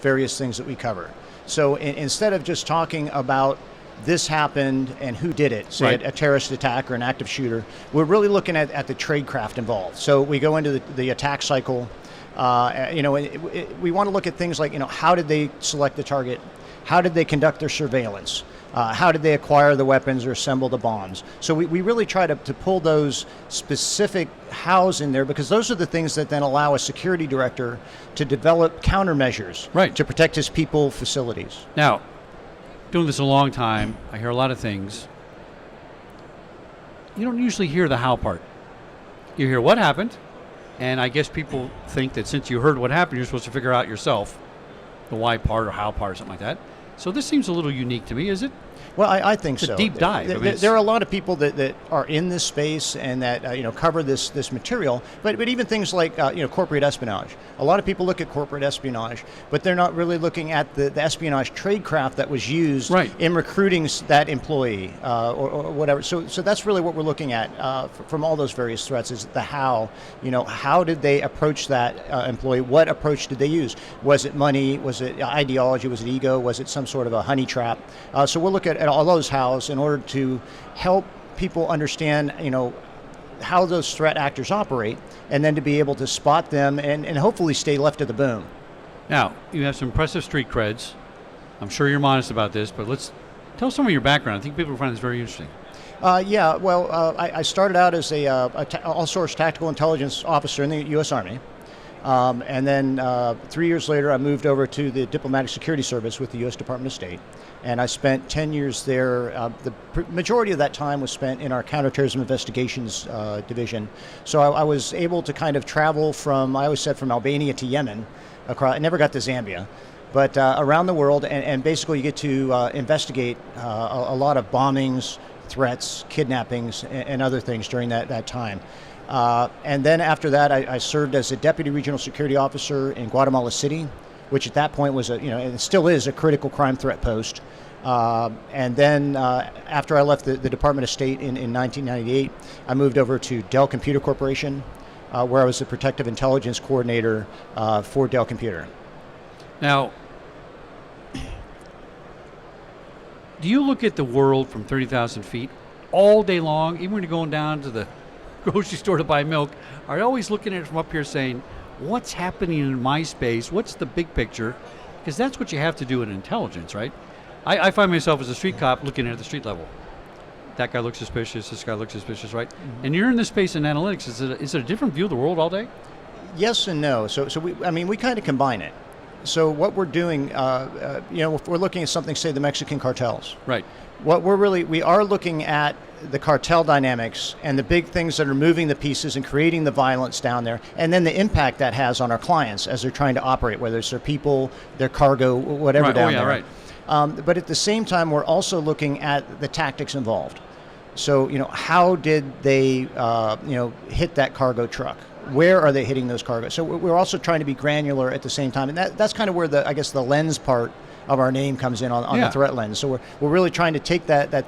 various things that we cover. So instead of just talking about this happened and who did it, say a terrorist attack or an active shooter, we're really looking at the tradecraft involved. So we go into the attack cycle. We want to look at things like, how did they select the target? How did they conduct their surveillance? How did they acquire the weapons or assemble the bombs? So we really try to pull those specific hows in there, because those are the things that then allow a security director to develop countermeasures to protect his people, facilities. Now, doing this a long time, I hear a lot of things. You don't usually hear the how part. You hear what happened, and I guess people think that since you heard what happened, you're supposed to figure out yourself the why part or how part or something like that. So this seems a little unique to me, is it? Well, I think so. It's a deep dive. There are a lot of people that are in this space and that cover this material, but even things like corporate espionage. A lot of people look at corporate espionage, but they're not really looking at the espionage tradecraft that was used in recruiting that employee or whatever. So that's really what we're looking at from all those various threats, is the how. How did they approach that employee? What approach did they use? Was it money? Was it ideology? Was it ego? Was it some sort of a honey trap? So we'll look at all those hows in order to help people understand, how those threat actors operate, and then to be able to spot them and hopefully stay left of the boom. Now, you have some impressive street creds. I'm sure you're modest about this, but let's tell some of your background. I think people will find this very interesting. I started out as a all-source tactical intelligence officer in the U.S. Army. And then 3 years later, I moved over to the Diplomatic Security Service with the U.S. Department of State. And I spent 10 years there. The majority of that time was spent in our counterterrorism investigations division. So I was able to kind of travel from Albania to Yemen. I never got to Zambia, but around the world. And basically you get to investigate a lot of bombings, threats, kidnappings, and other things during that time. And then after that, I served as a deputy regional security officer in Guatemala City, which at that point was and still is a critical crime threat post. And then after I left the Department of State in 1998, I moved over to Dell Computer Corporation, where I was the protective intelligence coordinator for Dell Computer. Now, do you look at the world from 30,000 feet all day long, even when you're going down to the grocery store to buy milk? Are you always looking at it from up here saying, what's happening in my space? What's the big picture? Because that's what you have to do in intelligence, right? I find myself as a street cop looking at the street level. That guy looks suspicious, this guy looks suspicious, right? Mm-hmm. And you're in this space in analytics. Is it a different view of the world all day? Yes and no. So we kind of combine it. So what we're doing, if we're looking at something, say the Mexican cartels. Right. We are looking at the cartel dynamics and the big things that are moving the pieces and creating the violence down there, and then the impact that has on our clients as they're trying to operate, whether it's their people, their cargo, whatever down there. Right. But at the same time, we're also looking at the tactics involved. So, how did they, hit that cargo truck? Where are they hitting those cargoes? So we're also trying to be granular at the same time, and that's kind of where the lens part of our name comes in on the threat lens. So we're really trying to take that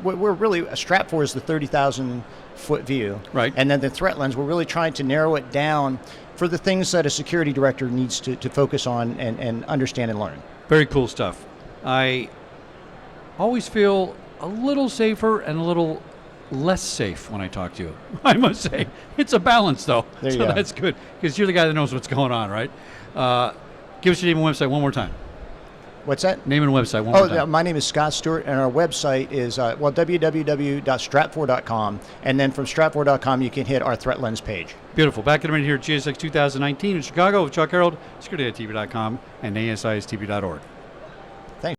we're really strapped for is the 30,000 foot view, right? And then the threat lens, we're really trying to narrow it down for the things that a security director needs to focus on and understand and learn. Very cool stuff. I always feel a little safer and a little less safe when I talk to you. I must say, it's a balance though. So that's good, because you're the guy that knows what's going on, right? Give us your name and website one more time. What's that? Name and website one more time. My name is Scott Stewart, and our website is www.stratfor.com, and then from stratfor.com you can hit our Threat Lens page. Beautiful. Back in a minute here at GSX 2019 in Chicago with Chuck Harold, securitytv.com, and ASISTV.org.